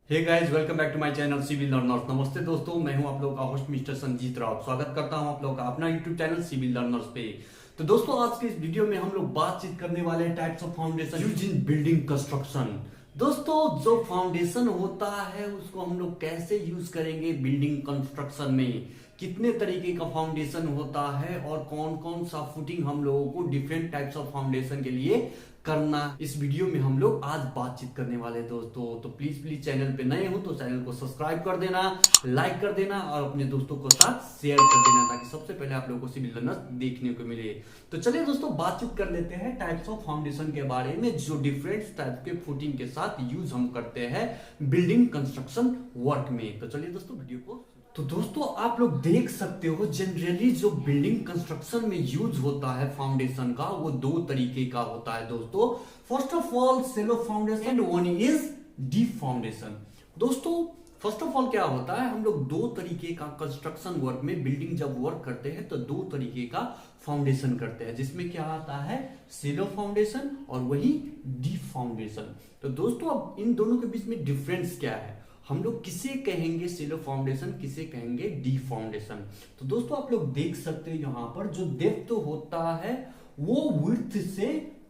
Hey guys, welcome back to my channel civil learners. नमस्ते दोस्तों, मैं हूं आप लोगों का होस्ट मिस्टर संजीत राव। स्वागत करता हूं आप लोगों का अपना यूट्यूब चैनल सिविल लर्नर्स पे। तो दोस्तों, आज के इस वीडियो में हम लोग बातचीत करने वाले हैं types of foundation use in building construction. दोस्तों, जो फाउंडेशन होता है उसको हम लोग कैसे यूज करेंगे बिल्डिंग कंस्ट्रक्शन में, कितने तरीके का फाउंडेशन होता है और कौन कौन सा फुटिंग हम लोगों को डिफरेंट टाइप्स ऑफ फाउंडेशन के लिए करना, इस वीडियो में हम लोग आज बातचीत करने वाले हैं दोस्तों। तो प्लीज चैनल पे नए हो तो चैनल को सब्सक्राइब कर देना, लाइक कर देना और अपने दोस्तों को साथ शेयर कर देना ताकि सबसे पहले आप लोगों को सिविल लर्नर्स देखने को मिले। तो चलिए दोस्तों, बातचीत कर लेते हैं टाइप्स ऑफ फाउंडेशन के बारे में, जो डिफरेंट टाइप के फुटिंग के साथ यूज हम करते हैं बिल्डिंग कंस्ट्रक्शन वर्क में। तो चलिए दोस्तों, वीडियो को तो दोस्तों आप लोग देख सकते हो, जनरली जो बिल्डिंग कंस्ट्रक्शन में यूज होता है फाउंडेशन का, वो दो तरीके का होता है दोस्तों। First of all shallow foundation and one is deep foundation. दोस्तों, फर्स्ट ऑफ ऑल क्या होता है, हम लोग दो तरीके का कंस्ट्रक्शन वर्क में, बिल्डिंग जब वर्क करते हैं तो दो तरीके का फाउंडेशन करते हैं, जिसमें क्या आता है सेलो फाउंडेशन और वही डीप फाउंडेशन। तो दोस्तों, अब इन दोनों के बीच में डिफरेंस क्या है, हम लोग किसे कहेंगे सेलो फाउंडेशन, किसे कहेंगे डीप फाउंडेशन। तो दोस्तों आप लोग देख सकते हैं यहां पर जो डेप्थ होता है वो विड्थ से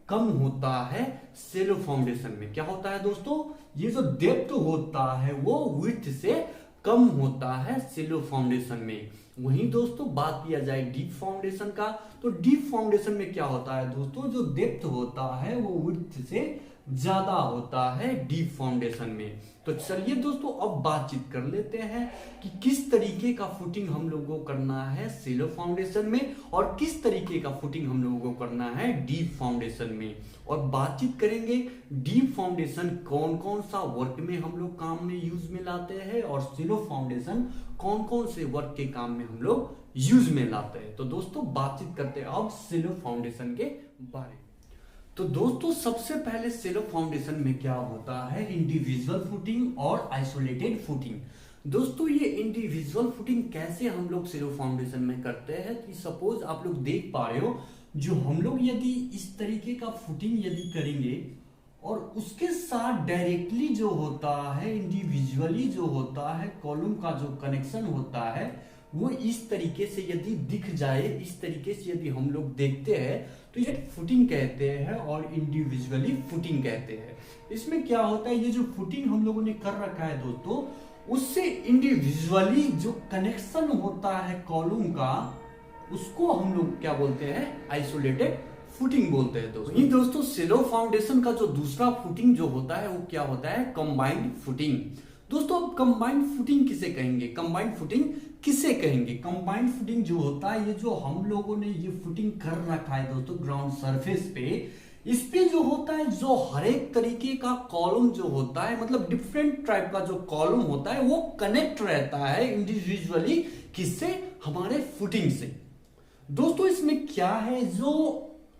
कम होता है सेलो फाउंडेशन में। क्या होता है दोस्तों, ये जो डेप्थ होता है वो विड्थ से कम होता है सेलो फाउंडेशन में। वहीं दोस्तों बात किया जाए डीप फाउंडेशन का, तो डीप फाउंडेशन में क्या होता है दोस्तों, जो डेप्थ होता है वो विड्थ से ज्यादा होता है डीप फाउंडेशन में। तो चलिए दोस्तों, अब बातचीत कर लेते हैं कि किस तरीके का फुटिंग हम लोगों को करना है सेलो फाउंडेशन में और किस तरीके का फुटिंग हम लोगों को करना है डीप फाउंडेशन में। और बातचीत करेंगे डीप फाउंडेशन कौन कौन सा वर्क में हम लोग काम में यूज में लाते हैं और सेलो फाउंडेशन कौन कौन से वर्क के काम में हम लोग यूज में लाते हैं। तो दोस्तों बातचीत करते हैं अब सेलो फाउंडेशन के बारे में। तो दोस्तों सबसे पहले सेलो फाउंडेशन में क्या होता है, इंडिविजुअल फुटिंग और आइसोलेटेड फुटिंग। दोस्तों ये इंडिविजुअल फुटिंग कैसे हम लोग सेलो फाउंडेशन में करते हैं कि सपोज आप लोग देख पा रहे हो, जो हम लोग यदि इस तरीके का फुटिंग यदि करेंगे और उसके साथ डायरेक्टली जो होता है इंडिविजुअली जो होता है कॉलम का जो कनेक्शन होता है वो इस तरीके से यदि दिख जाए, इस तरीके से यदि हम लोग देखते हैं तो ये फुटिंग कहते हैं और इंडिविजुअली फुटिंग कहते हैं। इसमें क्या होता है, ये जो फुटिंग हम लोगों ने कर रखा है दोस्तों, उससे इंडिविजुअली जो कनेक्शन होता है कॉलम का, उसको हम लोग क्या बोलते हैं, आइसोलेटेड फुटिंग बोलते हैं दोस्तों। ये दोस्तों सेलो फाउंडेशन का जो दूसरा फुटिंग जो होता है वो क्या होता है, कंबाइंड फुटिंग। दोस्तों अब कंबाइंड फुटिंग किसे कहेंगे, कंबाइंड फुटिंग किसे कहेंगे, कंबाइंड फुटिंग जो होता है, ये जो हम लोगों ने ये फुटिंग कर रखा है दोस्तों ग्राउंड सरफेस पे, इस पे जो होता है जो हर एक तरीके का कॉलम जो होता है, मतलब डिफरेंट टाइप का जो कॉलम होता है वो कनेक्ट रहता है इंडिविजुअली किससे, हमारे फुटिंग से। दोस्तों इसमें क्या है, जो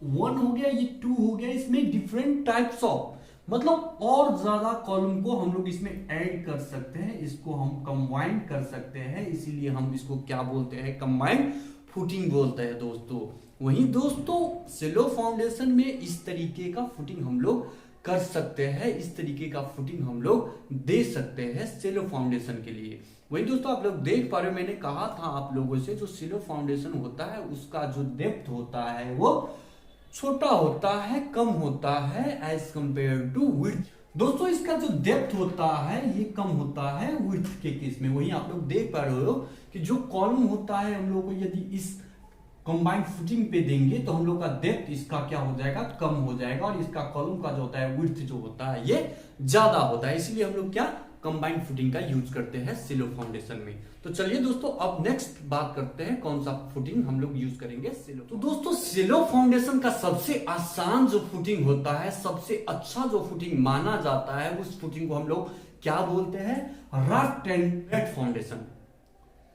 1 हो गया, ये 2 हो गया, इसमें डिफरेंट टाइप्स ऑफ, मतलब और ज्यादा कॉलम को हम लोग इसमें ऐड कर सकते हैं, इसको हम कंबाइन कर सकते हैं, इसीलिए हम इसको क्या बोलते हैं, कंबाइंड फुटिंग बोलते हैं दोस्तों। वहीं दोस्तों सेलो फाउंडेशन में इस तरीके का फुटिंग हम लोग कर सकते हैं, इस तरीके का फुटिंग हम लोग दे सकते हैं सेलो फाउंडेशन के लिए। वही दोस्तों आप लोग देख पा रहे हो, मैंने कहा था आप लोगों से, जो सेलो फाउंडेशन होता है उसका जो डेप्थ होता है वो छोटा होता है, कम होता है एज कंपेयर टू विड्थ। दोस्तों इसका जो डेप्थ होता है ये कम होता है विड्थ के केस में। वहीं आप लोग देख पा रहे हो कि जो कॉलम होता है हम लोग को यदि इस कंबाइंड फुटिंग पे देंगे तो हम लोग का डेप्थ इसका क्या हो जाएगा, कम हो जाएगा, और इसका कॉलम का जो होता है विड्थ जो होता है ये ज्यादा होता है, इसलिए हम लोग क्या कंबाइंड फुटिंग का यूज करते हैं सेलो फाउंडेशन में। तो चलिए दोस्तों अब नेक्स्ट बात करते हैं कौन सा फुटिंग हम लोग यूज करेंगे सेलो। तो दोस्तों सेलो फाउंडेशन का सबसे आसान जो फुटिंग होता है, सबसे अच्छा जो फुटिंग माना जाता है, उस फुटिंग को हम लोग क्या बोलते हैं, रफ एंड फाउंडेशन।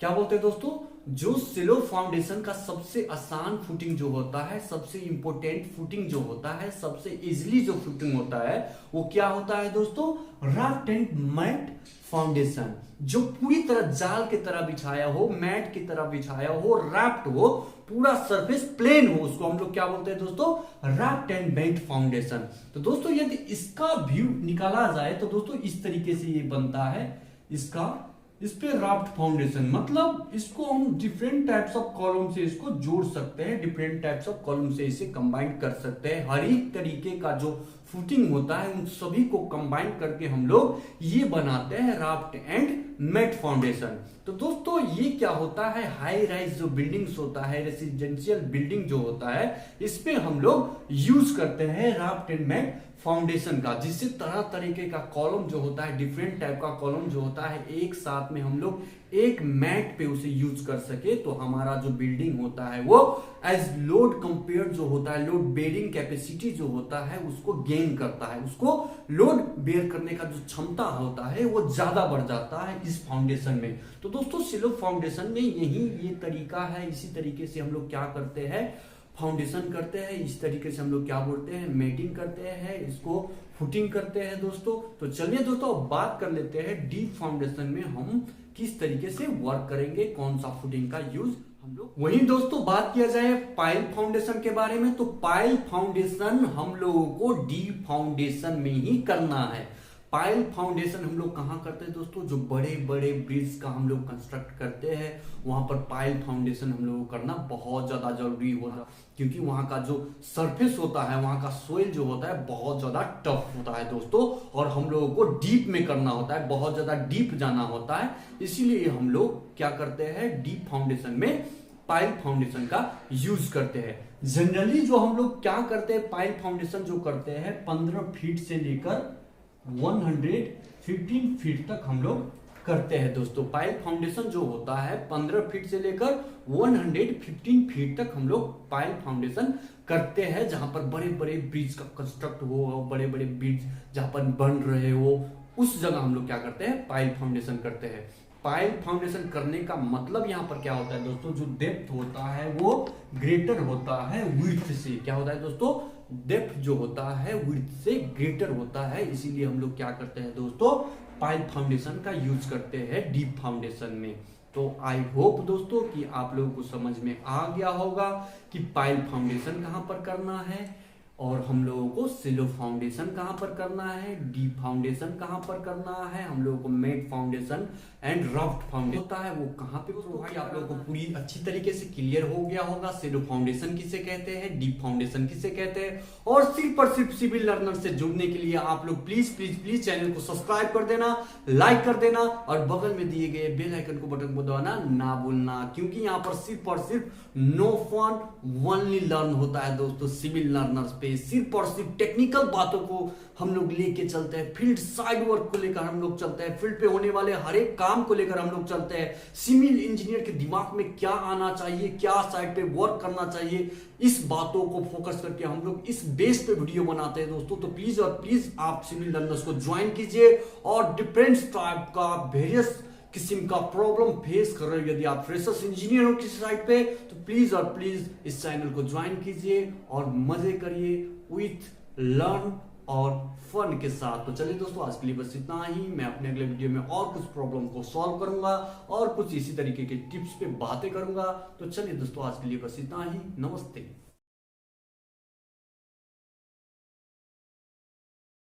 क्या बोलते हैं दोस्तों, जो सेलो फाउंडेशन का सबसे आसान फुटिंग जो होता है, सबसे इंपॉर्टेंट फुटिंग जो होता है, सबसे इजीली जो फुटिंग होता है वो क्या होता है दोस्तों, राफ्ट एंड मैट फाउंडेशन। जो पूरी तरह जाल की तरह बिछाया हो, मैट की तरह बिछाया हो, रैप्ड हो, पूरा सरफेस प्लेन हो, उसको हम लोग क्या बोलते हैं दोस्तों, रैप्ड एंड बेंट फाउंडेशन। तो दोस्तों यदि इसका व्यू निकाला जाए तो दोस्तों इस तरीके से ये बनता है, इस पे राफ्ट फाउंडेशन, मतलब इसको हम डिफरेंट टाइप्स ऑफ कॉलम से इसको जोड़ सकते हैं, डिफरेंट टाइप्स ऑफ कॉलम से इसे कंबाइन कर सकते हैं। हर एक तरीके का जो फुटिंग होता है उन सभी को कंबाइन करके हम लोग ये बनाते हैं राफ्ट एंड मेट फाउंडेशन। तो दोस्तों ये क्या होता है, हाई राइज जो बिल्डिंग्स होता है, रेसिडेंशियल बिल्डिंग जो होता है, इसमें हम लोग यूज करते हैं राफ्ट एंड मेट फाउंडेशन का, जिससे तरह तरीके का कॉलम जो होता है, डिफरेंट टाइप का कॉलम जो होता है, एक साथ में हम लोग एक मैट पे उसे यूज कर सके। तो हमारा जो बिल्डिंग होता है वो एज लोड कंपेयर जो होता है, लोड बेयरिंग कैपेसिटी जो होता है उसको गेन करता है, उसको लोड बेयर करने का जो क्षमता होता है वो ज्यादा बढ़ जाता है इस फाउंडेशन में। तो दोस्तों सिलो फाउंडेशन में यही ये तरीका है, इसी तरीके से हम लोग क्या करते हैं, फाउंडेशन करते हैं। इस तरीके से हम लोग क्या बोलते हैं, मेटिंग करते हैं, इसको फुटिंग करते हैं दोस्तों। तो चलिए दोस्तों बात कर लेते हैं डीप फाउंडेशन में हम किस तरीके से वर्क करेंगे, कौन सा फुटिंग का यूज हम लोग। वहीं दोस्तों बात किया जाए पाइल फाउंडेशन के बारे में, तो पाइल फाउंडेशन हम लोगों को डीप फाउंडेशन में ही करना है। पाइल फाउंडेशन हम लोग कहाँ करते हैं दोस्तों, जो बड़े बड़े ब्रिज का हम लोग कंस्ट्रक्ट करते हैं वहां पर पाइल फाउंडेशन हम लोगों को करना बहुत ज्यादा जरूरी होता है, क्योंकि वहां का जो सरफेस होता है, वहां का सोइल जो होता है बहुत ज्यादा टफ होता है दोस्तों, और हम लोगों को डीप में करना होता है, बहुत ज्यादा डीप जाना होता है। इसीलिए हम लोग क्या करते हैं, डीप फाउंडेशन में पाइल फाउंडेशन का यूज करते हैं। जनरली जो हम लोग क्या करते हैं, पाइल फाउंडेशन जो करते हैं 15 फीट से लेकर 115 फीट तक हम लोग करते हैं दोस्तों। पाइल फाउंडेशन जो होता है 15 फीट से लेकर 115 फीट तक हम लोग पाइल फाउंडेशन करते हैं, जहां पर बड़े बड़े ब्रिज का कंस्ट्रक्ट हो, बड़े बड़े ब्रिज जहां पर बन रहे हो, उस जगह हम लोग क्या करते हैं, पाइल फाउंडेशन करते हैं। पाइल फाउंडेशन करने का मतलब यहाँ पर क्या होता है दोस्तों, जो डेप्थ होता है वो ग्रेटर होता है विड्थ से। क्या होता है दोस्तों, डेप्थ जो होता है विड्थ से ग्रेटर होता है, इसीलिए हम लोग क्या करते हैं दोस्तों, पाइल फाउंडेशन का यूज करते हैं डीप फाउंडेशन में। तो आई होप दोस्तों कि आप लोगों को समझ में आ गया होगा कि पाइल फाउंडेशन कहां पर करना है, और हम लोगों को सिलो फाउंडेशन कहां पर करना है, डीप फाउंडेशन कहां पर करना है, हम लोगों को met foundation and ruffed foundation होता है वो कहां पे प्रोवाइड, आप लोगों को पूरी अच्छी तरीके से क्लियर हो गया होगा। सिलो फाउंडेशन किसे कहते हैं, डीप फाउंडेशन किसे कहते हैं, और सिर्फ और सिर्फ सिविल लर्नर से जुड़ने के लिए आप लोग प्लीज प्लीज प्लीज चैनल को सब्सक्राइब कर देना, लाइक कर देना, और बगल में दिए गए बेल आइकन को बटन को दबाना ना भूलना, क्योंकि यहाँ पर सिर्फ और सिर्फ नो फन ओनली लर्न होता है दोस्तों। सिविल लर्नर्स पे सिर्फ और सिर्फ टेक्निकल बातों को हम लोग लेके चलते हैं, फील्ड साइड वर्क को लेकर हम लोग चलते हैं, फील्ड पे होने वाले हर एक काम को लेकर हम लोग चलते हैं। सिविल इंजीनियर के दिमाग में क्या आना चाहिए, क्या साइड पे वर्क करना चाहिए, इस बातों को फोकस करके हम लोग इस बेस पे वीडियो बनाते हैं दोस्तों। तो प्लीज और प्लीज आप सिविल लर्नर्स को ज्वाइन कीजिए, और डिफरेंट टाइप का वेरियस किस्म का प्रॉब्लम फेस कर रहे हो, यदि आप फ्रेशर्स इंजीनियर हो किसी साइड पे, तो प्लीज और प्लीज इस चैनल को ज्वाइन कीजिए और मजे करिए विथ लर्न और फन के साथ। तो चलिए दोस्तों आज के लिए बस इतना ही। मैं अपने अगले वीडियो में और कुछ प्रॉब्लम को सॉल्व करूंगा और कुछ इसी तरीके के टिप्स पे बातें करूंगा। तो चलिए दोस्तों आज के लिए बस इतना ही। नमस्ते।